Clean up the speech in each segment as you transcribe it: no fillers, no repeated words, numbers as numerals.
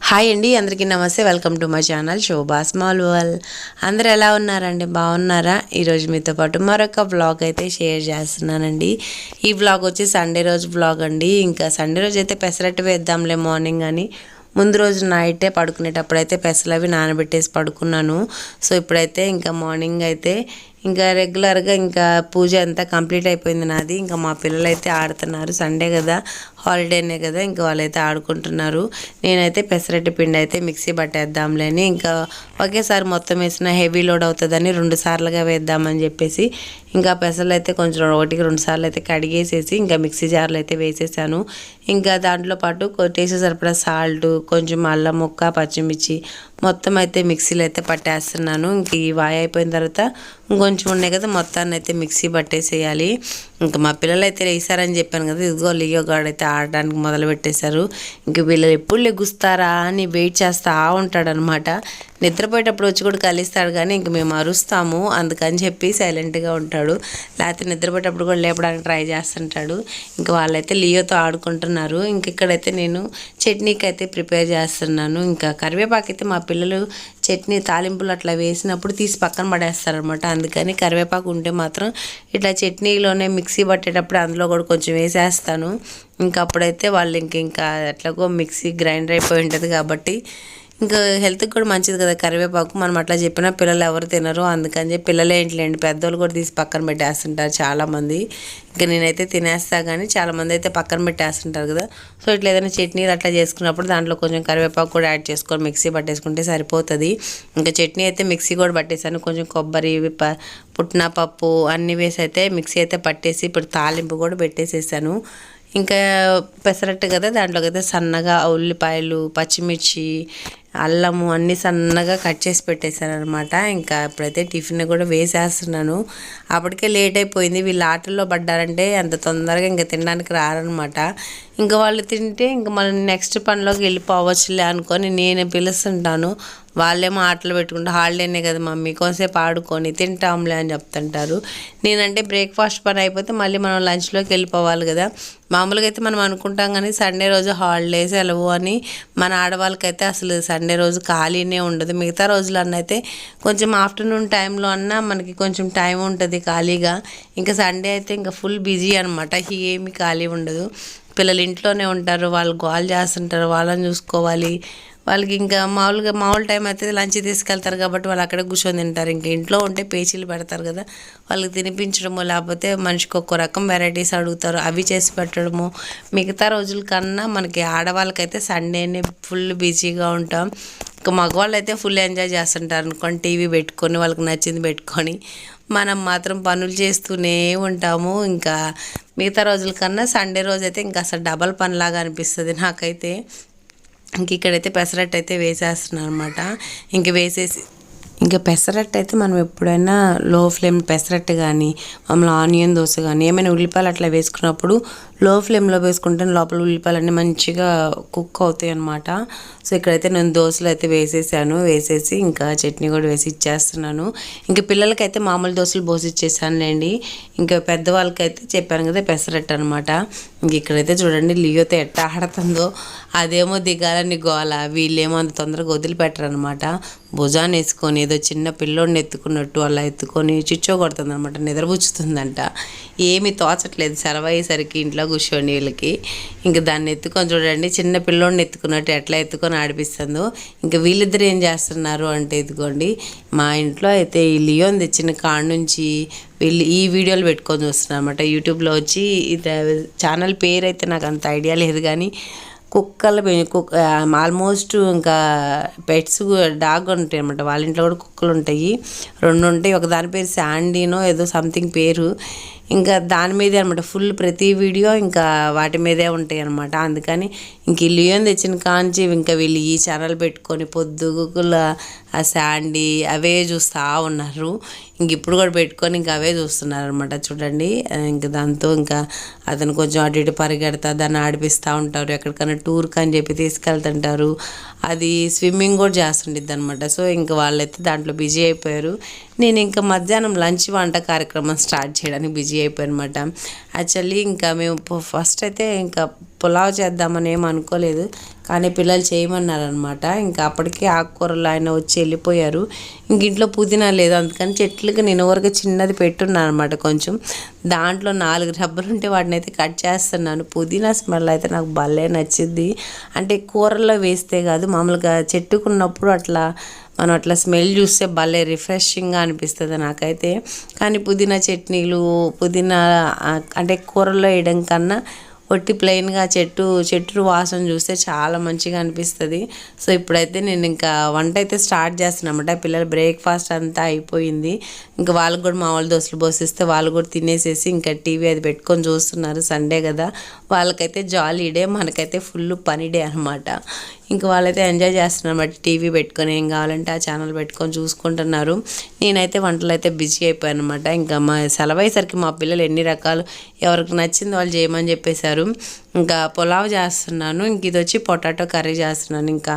Hi అండి, అందరికీ నమస్తే. Welcome to my channel Shobha small world. అందరు ఎలా ఉన్నారండి? బాగున్నారా? ఈరోజు మీతో పాటు మరొక వ్లాగ్ అయితే షేర్ చేస్తున్నానండి. ఈ వ్లాగ్ వచ్చి సండే రోజు వ్లాగ్ అండి. ఇంకా సండే రోజు అయితే పెసరట్టు వేద్దాంలే మార్నింగ్ అని ముందు రోజు నైటే పడుకునేటప్పుడు అయితే పెసలు అవి నానబెట్టేసి పడుకున్నాను. సో ఇప్పుడైతే ఇంకా మార్నింగ్ అయితే ఇంకా రెగ్యులర్గా ఇంకా పూజ అంతా కంప్లీట్ అయిపోయింది నాది. ఇంకా మా పిల్లలు అయితే ఆడుతున్నారు. సండే కదా, హాలిడేనే కదా, ఇంకా వాళ్ళైతే ఆడుకుంటున్నారు. నేనైతే పెసరట్టు పిండి అయితే మిక్సీ పట్టేద్దాంలే అని ఇంకా ఒకేసారి మొత్తం వేసిన హెవీ లోడ్ అవుతుందని 2 సార్లుగా వేద్దామని చెప్పేసి ఇంకా పెసలు అయితే కొంచెం 1-2 సార్లు అయితే కడిగేసేసి ఇంకా మిక్సీ జార్లో అయితే వేసేసాను. ఇంకా దాంట్లో పాటు టేస్ట్ సరిపడా సాల్ట్, కొంచెం అల్లం ముక్క, పచ్చిమిర్చి మొత్తం అయితే మిక్సీలో అయితే పట్టేస్తున్నాను. ఇంక ఈ వాయి అయిపోయిన తర్వాత ఇంకొంచెం ఉన్నాయి కదా, మొత్తాన్ని అయితే మిక్సీ పట్టేసేయాలి. ఇంకా మా పిల్లలు అయితే వేసారని చెప్పాను కదా, ఇదిగో లియో గాడు అయితే ఆడడానికి మొదలు పెట్టేశారు. ఇంక వీళ్ళు ఎప్పుడు లెగుస్తారా అని వెయిట్ చేస్తూ ఉంటాడనమాట. నిద్రపోయేటప్పుడు వచ్చి కూడా కలిస్తాడు, కానీ ఇంక మేము అరుస్తాము అందుకని చెప్పి సైలెంట్గా ఉంటాడు. లేకపోతే నిద్రపోయేటప్పుడు కూడా లేపడానికి ట్రై చేస్తుంటాడు. ఇంకా వాళ్ళైతే లియోతో ఆడుకుంటున్నారు. ఇంక ఇక్కడైతే నేను చట్నీకి అయితే ప్రిపేర్ చేస్తున్నాను. ఇంకా కరివేపాకు అయితే మా పిల్లలు చట్నీ తాలింపులు అట్లా వేసినప్పుడు తీసి పక్కన పడేస్తారనమాట. అందుకని కరివేపాకు ఉంటే మాత్రం ఇట్లా చట్నీలోనే మిక్సీ పట్టేటప్పుడు అందులో కూడా కొంచెం వేసేస్తాను. ఇంకా అప్పుడైతే వాళ్ళు ఇంకా ఎట్లాగో మిక్సీ గ్రైండర్ అయిపోయి ఉంటుంది కాబట్టి ఇంకా హెల్త్కి కూడా మంచిది కదా కరివేపాకు. మనం అట్లా చెప్పినా పిల్లలు ఎవరు తినరు, అందుకని చెప్పి పిల్లలే ఏంటిలేండి పెద్దోళ్ళు కూడా తీసి పక్కన పెట్టేస్తుంటారు చాలామంది. ఇంకా నేనైతే తినేస్తా, కానీ చాలామంది అయితే పక్కన పెట్టేస్తుంటారు కదా. సో ఇట్లా ఏదైనా చట్నీలు అట్లా చేసుకున్నప్పుడు దాంట్లో కొంచెం కరివేపాకు కూడా యాడ్ చేసుకొని మిక్సీ పట్టేసుకుంటే సరిపోతుంది. ఇంకా చట్నీ అయితే మిక్సీ కూడా పట్టేసాను. కొంచెం కొబ్బరి, పుట్నా పప్పు అన్నీ వేసి అయితే మిక్సీ అయితే పట్టేసి ఇప్పుడు తాలింపు కూడా పెట్టేసేసాను. ఇంకా పెసరట్టు కదా, దాంట్లోకి అయితే సన్నగా ఉల్లిపాయలు, పచ్చిమిర్చి, అల్లము అన్నీ సన్నగా కట్ చేసి పెట్టేశాను అనమాట. ఇంకా ఇప్పుడైతే టిఫిన్ కూడా వేసేస్తున్నాను. అప్పటికే లేట్ అయిపోయింది. వీళ్ళు ఆటల్లో పడ్డారంటే అంత తొందరగా ఇంకా తినడానికి రారనమాట. ఇంకా వాళ్ళు తింటే ఇంకా మళ్ళీ నెక్స్ట్ పనిలోకి వెళ్ళిపోవచ్చులే అనుకొని నేను పిలుస్తుంటాను. వాళ్ళేమో ఆటలు పెట్టుకుంటే హాలిడేనే కదా మమ్మీ, కొంతసేపు ఆడుకొని తింటాంలే అని చెప్తుంటారు. నేనంటే బ్రేక్ఫాస్ట్ పని అయిపోతే మళ్ళీ మనం లంచ్లోకి వెళ్ళిపోవాలి కదా. మామూలుగా అయితే మనం అనుకుంటాం కానీ సండే రోజు హాలిడే సెలవు అని. మన ఆడవాళ్ళకైతే అసలు సండే రోజు ఖాళీనే ఉండదు. మిగతా రోజులన్నైతే కొంచెం ఆఫ్టర్నూన్ టైంలో అన్నా మనకి కొంచెం టైం ఉంటుంది ఖాళీగా. ఇంకా సండే అయితే ఇంకా ఫుల్ బిజీ అనమాట, ఏమీ ఖాళీ ఉండదు. పిల్లలు ఇంట్లోనే ఉంటారు, వాళ్ళు గోల్ చేస్తుంటారు, వాళ్ళని చూసుకోవాలి. వాళ్ళకి ఇంకా మామూలు టైం అయితే లంచ్ తీసుకెళ్తారు కాబట్టి వాళ్ళు అక్కడే కూర్చొని తింటారు. ఇంకా ఇంట్లో ఉంటే పేచీలు పెడతారు కదా, వాళ్ళకి తినిపించడము లేకపోతే మనిషికి ఒక్కో రకం వెరైటీస్ అడుగుతారు, అవి చేసి పెట్టడము. మిగతా రోజుల కన్నా మనకి ఆడవాళ్ళకైతే సండేనే ఫుల్ బిజీగా ఉంటాం. ఇంకా మగవాళ్ళు అయితే ఫుల్ ఎంజాయ్ చేస్తుంటారు అనుకోండి, టీవీ పెట్టుకొని వాళ్ళకి నచ్చింది పెట్టుకొని. మనం మాత్రం పనులు చేస్తూనే ఉంటాము. ఇంకా మిగతా రోజుల కన్నా సండే రోజు అయితే ఇంకా అసలు డబల్ పనిలాగా అనిపిస్తుంది నాకైతే. ఇంక ఇక్కడైతే పెసరట్టు అయితే వేసేస్తున్నాను అనమాట. ఇంక వేసేసి ఇంకా పెసరట్టు అయితే మనం ఎప్పుడైనా లో ఫ్లేమ్ పెసరట్టు కానీ మామూలు ఆనియన్ దోశ కానీ ఏమైనా ఉల్లిపాయలు అట్లా వేసుకున్నప్పుడు లో ఫ్లేమ్లో వేసుకుంటే లోపల ఉల్లిపాయలు అన్నీ మంచిగా కుక్ అవుతాయి అనమాట. సో ఇక్కడైతే నేను దోశలు అయితే వేసేసి ఇంకా చట్నీ కూడా వేసి ఇచ్చేస్తున్నాను. ఇంకా పిల్లలకైతే మామూలు దోశలు పోసి ఇచ్చేసానులేండి. ఇంకా పెద్దవాళ్ళకైతే చెప్పాను కదా పెసరట్టు అనమాట. ఇంక ఇక్కడైతే చూడండి లియోతో ఎట్ట ఆడుతుందో, అదేమో దిగాలని గోల, వీళ్ళేమో అంత తొందరగా వదిలిపెట్టరు అనమాట. భుజాన్ని వేసుకొని ఏదో చిన్న పిల్లోడిని ఎత్తుకున్నట్టు అలా ఎత్తుకొని చిచ్చో కొడుతుంది అనమాట, నిద్రపుచ్చుతుందంట. ఏమీ తోచట్లేదు సెలవు అయ్యేసరికి ఇంట్లో కూర్చోండి వీళ్ళకి. ఇంక దాన్ని ఎత్తుకొని చూడండి, చిన్న పిల్లోడిని ఎత్తుకున్నట్టు ఎట్లా ఎత్తుకొని ఆడిపిస్తుందో. ఇంకా వీళ్ళిద్దరు ఏం చేస్తున్నారు అంటే ఇదిగోండి, మా ఇంట్లో అయితే ఈ లియోని తెచ్చిన కాడ నుంచి వీళ్ళు ఈ వీడియోలు పెట్టుకొని చూస్తున్నారు అనమాట. యూట్యూబ్లో వచ్చి ఛానల్ పేరు అయితే నాకు అంత ఐడియా లేదు, కానీ ఆల్మోస్ట్ ఇంకా పెట్స్ డాగ్ ఉంటాయి అనమాట. వాళ్ళ ఇంట్లో కూడా కుక్కలు ఉంటాయి, 2 ఉంటాయి. ఒక దాని పేరు శాండీనో ఏదో సంథింగ్ పేరు. ఇంకా దాని మీదే అనమాట ఫుల్ ప్రతి వీడియో ఇంకా వాటి మీదే ఉంటాయి అనమాట. అందుకని ఇంక లియోని తెచ్చిన కాంచి ఇంకా వీళ్ళు ఈ ఛానల్ పెట్టుకొని పొద్దుగుల ఆ శాండీ అవే చూస్తూ ఉన్నారు. ఇంక ఇప్పుడు కూడా పెట్టుకొని ఇంకా అవే చూస్తున్నారు అనమాట. చూడండి ఇంక దాంతో ఇంకా అతను కొంచెం అటు ఇటు పరిగెడతా దాన్ని ఆడిపిస్తూ ఉంటారు. ఎక్కడికైనా టూర్కి అని చెప్పి తీసుకెళ్తుంటారు. అది స్విమ్మింగ్ కూడా చేస్తుండిద్ది అనమాట. సో ఇంకా వాళ్ళైతే దాంట్లో బిజీ అయిపోయారు. నేను ఇంకా మధ్యాహ్నం లంచ్ వంట కార్యక్రమం స్టార్ట్ చేయడానికి బిజీ అయిపోయానమాట. యాక్చువల్లీ ఇంకా మేము ఫస్ట్ అయితే ఇంకా పులావ్ చేద్దామని ఏం అనుకోలేదు, కానీ పిల్లలు చేయమన్నారనమాట. ఇంకా అప్పటికే ఆకుకూరలు ఆయన వచ్చి వెళ్ళిపోయారు. ఇంక ఇంట్లో పుదీనా లేదు, అందుకని చెట్లకి నేను వరకు చిన్నది పెట్టున్నాను అనమాట. కొంచెం దాంట్లో 4 రబ్బలు ఉంటే వాటిని అయితే కట్ చేస్తున్నాను. పుదీనా స్మెల్ అయితే నాకు భలే నచ్చింది. అంటే కూరల్లో వేస్తే కాదు, మామూలుగా చెట్టుకున్నప్పుడు అట్లా మనం అట్లా స్మెల్ చూస్తే భలే రిఫ్రెషింగ్గా అనిపిస్తుంది నాకైతే. కానీ పుదీనా చట్నీలు, పుదీనా అంటే కూరల్లో వేయడం కన్నా ఒట్టి ప్లెయిన్గా చెట్టు వాసన చూస్తే చాలా మంచిగా అనిపిస్తుంది. సో ఇప్పుడైతే నేను ఇంకా వంట అయితే స్టార్ట్ చేస్తున్నానమాట. పిల్లలు బ్రేక్ఫాస్ట్ అంతా అయిపోయింది. ఇంకా వాళ్ళకి కూడా మా వాళ్ళు దోశలు పోసిస్తే వాళ్ళు కూడా తినేసేసి ఇంకా టీవీ అది పెట్టుకొని చూస్తున్నారు. సండే కదా, వాళ్ళకైతే జాలీ డే, మనకైతే ఫుల్ పని డే అనమాట. ఇంకా వాళ్ళైతే ఎంజాయ్ చేస్తున్నారు బట్ టీవీ పెట్టుకొని ఏం కావాలంటే ఆ ఛానల్ పెట్టుకొని చూసుకుంటున్నారు. నేనైతే వంటలు అయితే బిజీ అయిపోయాను అనమాట. ఇంకా మా సెలవు అయ్యేసరికి మా పిల్లలు ఎన్ని రకాలు ఎవరికి నచ్చింది వాళ్ళు చేయమని చెప్పేశారు. ఇంకా పులావ్ చేస్తున్నాను, ఇంక ఇది వచ్చి పొటాటో కర్రీ చేస్తున్నాను. ఇంకా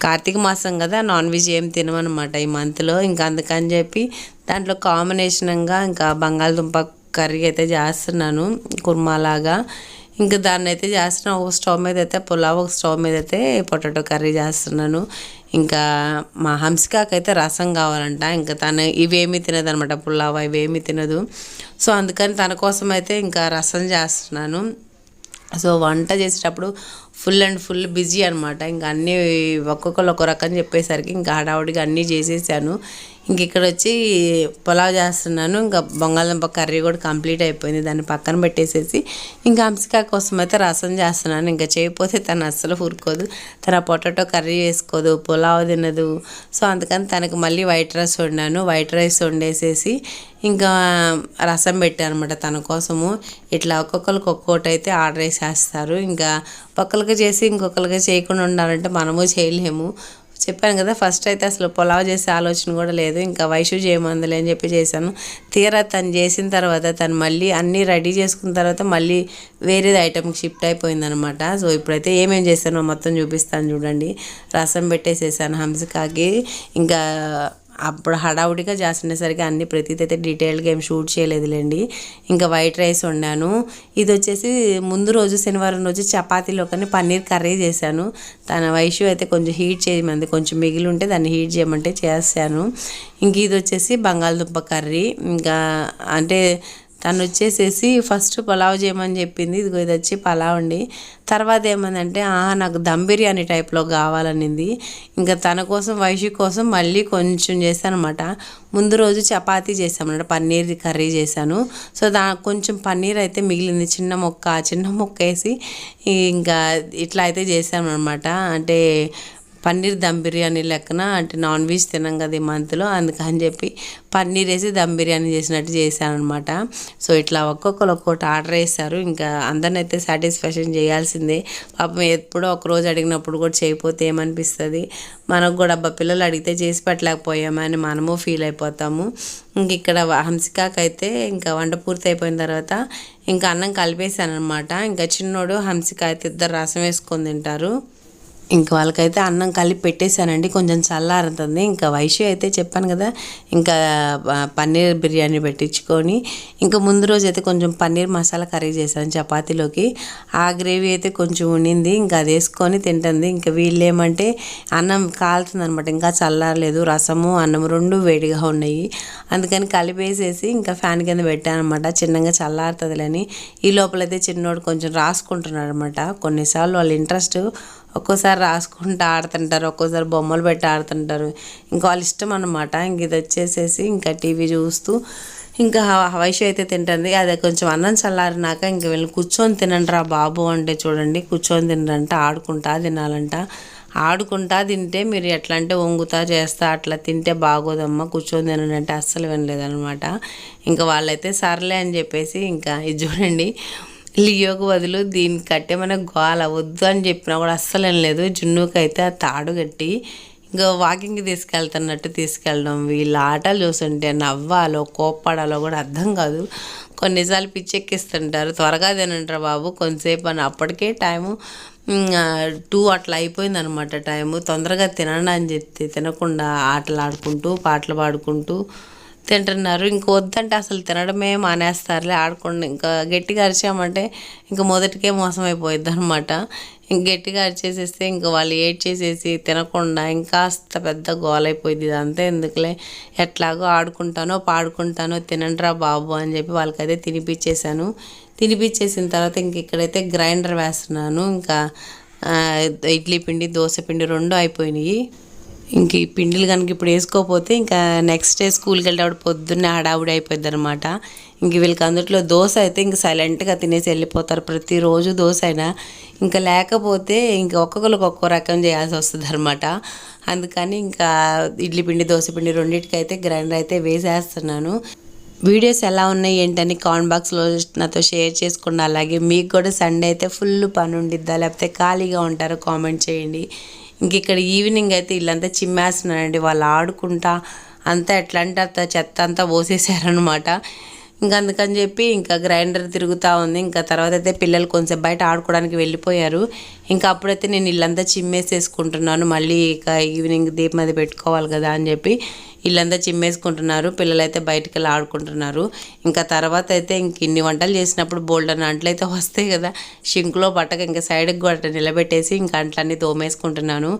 కార్తీక మాసం కదా, నాన్ వెజ్ ఏం తినమనమాట ఈ మంత్లో. ఇంకా అందుకని చెప్పి దాంట్లో కాంబినేషన్గా ఇంకా బంగాళదుంప కర్రీ అయితే చేస్తున్నాను, కుర్మాలాగా. ఇంకా దాన్ని అయితే చేస్తున్నాను. ఒక స్టవ్ మీద అయితే పులావ్, ఒక స్టవ్ మీద అయితే పొటాటో కర్రీ చేస్తున్నాను. ఇంకా మా హంసికాకైతే రసం కావాలంట. ఇంకా తను ఇవేమీ తినదు అనమాట, పులావ్ ఇవేమీ తినదు. సో అందుకని తన కోసం అయితే ఇంకా రసం చేస్తున్నాను. సో వంట చేసేటప్పుడు ఫుల్ బిజీ అనమాట. ఇంకా అన్నీ ఒక్కొక్కరు ఒక రకం చెప్పేసరికి ఇంకా హడావుడిగా అన్నీ చేసేసాను. ఇంక ఇక్కడ వచ్చి పులావ్ చేస్తున్నాను. ఇంకా బంగాళదుంప కర్రీ కూడా కంప్లీట్ అయిపోయింది, దాన్ని పక్కన పెట్టేసేసి ఇంకా హంసిక కోసం అయితే రసం చేస్తున్నాను. ఇంకా చేయకపోతే తను అస్సలు ఊరుకోదు, తన పొటాటో కర్రీ వేసుకోదు, పులావ్ తినదు. సో అందుకని తనకు మళ్ళీ వైట్ రైస్ వండాను. వైట్ రైస్ వండేసేసి ఇంకా రసం పెట్టాను అనమాట తన కోసము. ఇట్లా ఒక్కొక్కరికి ఒక్కొక్కటి అయితే ఆర్డర్ వేసేస్తారు. ఇంకా ఒక్కరికి చేసి ఇంకొకరికి చేయకుండా ఉండాలంటే మనము చేయలేము. చెప్పాను కదా, ఫస్ట్ అయితే అసలు పులావ్ చేసే ఆలోచన కూడా లేదు. ఇంకా వైషు చేయమందులే అని చెప్పి చేశాను. తీరా తను చేసిన తర్వాత తను మళ్ళీ అన్నీ రెడీ చేసుకున్న తర్వాత మళ్ళీ వేరేది ఐటమ్కి షిఫ్ట్ అయిపోయిందనమాట. సో ఇప్పుడైతే ఏమేమి చేశానో మొత్తం చూపిస్తాను చూడండి. రసం పెట్టేసేసాను హంసికాకి. ఇంకా అప్పుడు హడావుడిగా చేస్తుండేసరికి అన్ని ప్రతిదీ అయితే డీటెయిల్గా ఏం షూట్ చేయలేదులేండి. ఇంకా వైట్ రైస్ వండాను. ఇది వచ్చేసి ముందు రోజు శనివారం రోజు చపాతీలో కానీ పన్నీర్ కర్రీ చేశాను. తన వైషు అయితే కొంచెం హీట్ చేయమంది, కొంచెం మిగిలి ఉంటే దాన్ని హీట్ చేయమంటే చేశాను. ఇంక ఇది వచ్చేసి బంగాళదుంప కర్రీ. ఇంకా అంటే తను వచ్చేసేసి ఫస్ట్ పులావ్ చేయమని చెప్పింది. ఇదిగో ఇది వచ్చి పులావ్ అండి. తర్వాత ఏమందంటే నాకు దమ్ బిర్యానీ టైప్లో కావాలనింది. ఇంకా తన కోసం వైషు కోసం మళ్ళీ కొంచెం చేశాను అనమాట. ముందు రోజు చపాతీ చేసామన్నమాట, పన్నీర్ కర్రీ చేశాను. సో కొంచెం పన్నీర్ అయితే మిగిలింది, చిన్న ముక్క వేసి ఇంకా ఇట్లా అయితే చేశాను అనమాట. అంటే పన్నీర్ దమ్ బిర్యానీ లెక్కన, అంటే నాన్ వెజ్ తినాం కదా ఈ మంత్లో, అందుకని చెప్పి పన్నీర్ వేసి దమ్ బిర్యానీ చేసినట్టు చేశాను అనమాట. సో ఇట్లా ఒక్కొక్కరు ఒక్కొక్కటి ఆర్డర్ వేస్తారు. ఇంకా అందరిని అయితే సాటిస్ఫాక్షన్ చేయాల్సిందే. పాపం ఎప్పుడో ఒకరోజు అడిగినప్పుడు కూడా చేయకపోతే ఏమనిపిస్తుంది మనకు కూడా, పిల్లలు అడిగితే చేసి పెట్టలేకపోయామని మనము ఫీల్ అయిపోతాము. ఇంక ఇక్కడ హంసికాకైతే ఇంకా వంట పూర్తి అయిపోయిన తర్వాత ఇంకా అన్నం కలిపేశాను అనమాట. ఇంకా చిన్నోడు హంసిక అయితే ఇద్దరు రసం వేసుకొని తింటారు. ఇంకా వాళ్ళకైతే అన్నం కలిపి పెట్టేశానండి, కొంచెం చల్లారుతుంది. ఇంకా వైషు అయితే చెప్పాను కదా, ఇంకా పన్నీర్ బిర్యానీ పెట్టించుకొని ఇంకా ముందు రోజు అయితే కొంచెం పన్నీర్ మసాలా కర్రీ చేశాను చపాతీలోకి. ఆ గ్రేవీ అయితే కొంచెం ఉండింది, ఇంకా అది వేసుకొని తింటుంది. ఇంకా వీళ్ళు ఏమంటే అన్నం కాలుతుంది అనమాట, ఇంకా చల్లారలేదు. రసము అన్నం రెండు వేడిగా ఉన్నాయి, అందుకని కలిపేసేసి ఇంకా ఫ్యాన్ కింద పెట్టాను అనమాట. చిన్నగా చల్లారుతుందిలేని. ఈ లోపలైతే చిన్నోడు కొంచెం రాసుకుంటున్నాడు అనమాట. కొన్నిసార్లు వాళ్ళ ఇంట్రెస్ట్ ఒక్కోసారి రాసుకుంటూ ఆడుతుంటారు, ఒక్కోసారి బొమ్మలు పెట్టి ఆడుతుంటారు. ఇంకా వాళ్ళ ఇష్టం అనమాట. ఇంక ఇది వచ్చేసేసి ఇంకా టీవీ చూస్తూ ఇంకా వైషు అయితే తింటుంది. అదే కొంచెం అన్నం చల్లారినాక ఇంక వీళ్ళు కూర్చొని తినండిరా బాబు అంటే చూడండి, కూర్చొని తినరంట, ఆడుకుంటా తినాలంట. ఆడుకుంటా తింటే మీరు ఎట్లా అంటే వంగుతా చేస్తా అట్లా తింటే బాగోదమ్మా, కూర్చొని తినండి అంటే అస్సలు వినలేదనమాట. ఇంకా వాళ్ళైతే సర్లే అని చెప్పేసి ఇంకా ఇది చూడండి, లియోకు బదులు దీనికి కట్టే మనకు గోల వద్దు అని చెప్పినా కూడా అస్సలు ఏం లేదు. జున్నుకి అయితే ఆ తాడు కట్టి ఇంకా వాకింగ్కి తీసుకెళ్తున్నట్టు తీసుకెళ్ళడం. వీళ్ళ ఆటలు చూస్తుంటే నవ్వాలో కోప్పడాలో కూడా అర్థం కాదు. కొన్నిసార్లు పిచ్చెక్కిస్తుంటారు. త్వరగా తినంటారు బాబు కొంతసేపు అని. అప్పటికే టైము 2 అట్లా అయిపోయిందనమాట. టైము తొందరగా తినండి అని చెప్తే తినకుండా ఆటలు ఆడుకుంటూ పాటలు పాడుకుంటూ తింటున్నారు. ఇంక వద్దంటే అసలు తినడమే మానేస్తారులే, ఆడకుండా ఇంకా గట్టిగా అరిచామంటే ఇంకా మొదటికే మోసం అయిపోయిద్ది అనమాట. ఇంక గట్టిగా అరిచేసేస్తే ఇంకా వాళ్ళు ఏడ్చేసేసి తినకుండా ఇంకాస్త పెద్ద గోల అయిపోయింది. ఇదంతా ఎందుకులే, ఎట్లాగో ఆడుకుంటానో పాడుకుంటానో తినండిరా బాబు అని చెప్పి వాళ్ళకైతే తినిపించేశాను. తినిపించేసిన తర్వాత ఇంక ఇక్కడైతే గ్రైండర్ వేస్తున్నాను. ఇంకా ఇడ్లీ పిండి దోశ పిండి 2 అయిపోయినాయి. ఇంక ఈ పిండిలు కనుక ఇప్పుడు వేసుకోకపోతే ఇంకా నెక్స్ట్ డే స్కూల్కి వెళ్ళేటప్పుడు పొద్దున్నే హడావుడి అయిపోద్ది అనమాట. ఇంక వీళ్ళకి అందుట్లో దోశ అయితే ఇంక సైలెంట్గా తినేసి వెళ్ళిపోతారు. ప్రతిరోజు దోశ అయినా ఇంకా లేకపోతే ఇంక ఒక్కొక్కరికి ఒక్కో రకం చేయాల్సి వస్తుంది అనమాట. అందుకని ఇంకా ఇడ్లీ పిండి దోశ పిండి రెండింటికైతే గ్రైండర్ అయితే వేసేస్తున్నాను. వీడియోస్ ఎలా ఉన్నాయి ఏంటని కామెంట్ బాక్స్లో నాతో షేర్ చేసుకోండి. అలాగే మీకు కూడా సండే అయితే ఫుల్ పని ఉండిద్దా లేకపోతే ఖాళీగా ఉంటారో కామెంట్ చేయండి. ఇంక ఇక్కడ ఈవినింగ్ అయితే ఇల్లంతా చిమ్మేస్తున్నానండి. వాళ్ళు ఆడుకుంటా అంతా ఎట్లా అంటే అంత చెత్త అంతా పోసేసారనమాట. ఇంకా అందుకని చెప్పి ఇంకా గ్రైండర్ తిరుగుతూ ఉంది. ఇంకా తర్వాత అయితే పిల్లలు కొంచెం బయట ఆడుకోవడానికి వెళ్ళిపోయారు. ఇంకా అప్పుడైతే నేను ఇల్లంతా చిమ్మేసేసుకుంటున్నాను. మళ్ళీ ఇక ఈవినింగ్ దీపం అది పెట్టుకోవాలి కదా అని చెప్పి ఇల్లంతా చిమ్మేసుకుంటున్నారు. పిల్లలైతే బయటికి వెళ్ళి ఆడుకుంటున్నారు. ఇంకా తర్వాత అయితే ఇంక ఇన్ని వంటలు చేసినప్పుడు బోల్డన్ అంట్లయితే వస్తాయి కదా, షింక్లో పట్టక ఇంకా సైడ్కి కూడా నిలబెట్టేసి ఇంకా అంట్లన్నీ తోమేసుకుంటున్నాను.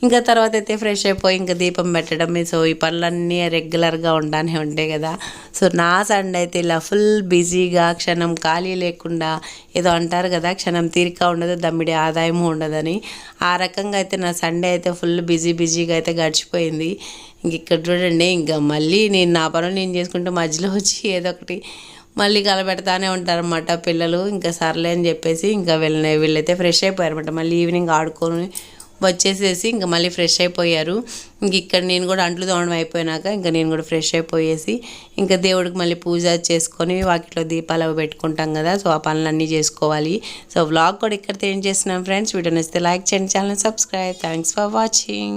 ఇంకా తర్వాత అయితే ఫ్రెష్ అయిపోయి ఇంకా దీపం పెట్టడం. సో ఈ పనులన్నీ రెగ్యులర్గా ఉండనే ఉంటాయి కదా. సో నా సండే అయితే ఇలా ఫుల్ బిజీగా, క్షణం ఖాళీ లేకుండా, ఏదో అంటారు కదా క్షణం తీరిక ఉండదు దమ్మిడి ఆదాయము ఉండదని, ఆ రకంగా అయితే నా సండే అయితే ఫుల్ బిజీగా అయితే గడిచిపోయింది. ఇంక ఇక్కడ చూడండి, ఇంకా మళ్ళీ నేను నా పనులు నేను చేసుకుంటే మధ్యలో వచ్చి ఏదో ఒకటి మళ్ళీ కలబెడతానే ఉంటారన్నమాట పిల్లలు. ఇంకా సర్లే అని చెప్పేసి ఇంకా వీళ్ళైతే ఫ్రెష్ అయిపోయారన్నమాట. మళ్ళీ ఈవినింగ్ ఆడుకొని వచ్చేసేసి ఇంకా మళ్ళీ ఫ్రెష్ అయిపోయారు. ఇంక ఇక్కడ నేను కూడా అంట్లు తోమడం అయిపోయినాక ఇంకా నేను కూడా ఫ్రెష్ అయిపోయేసి ఇంకా దేవుడికి మళ్ళీ పూజ చేసుకొని వాకిట్లో దీపాలు అవి పెట్టుకుంటాం కదా. సో ఆ పనులన్నీ చేసుకోవాలి. సో వ్లాగ్ కూడా ఇక్కడితో ఏం చేస్తున్నాం ఫ్రెండ్స్. వీడియో నచ్చితే లైక్ చేయండి, channel subscribe. Thanks for watching.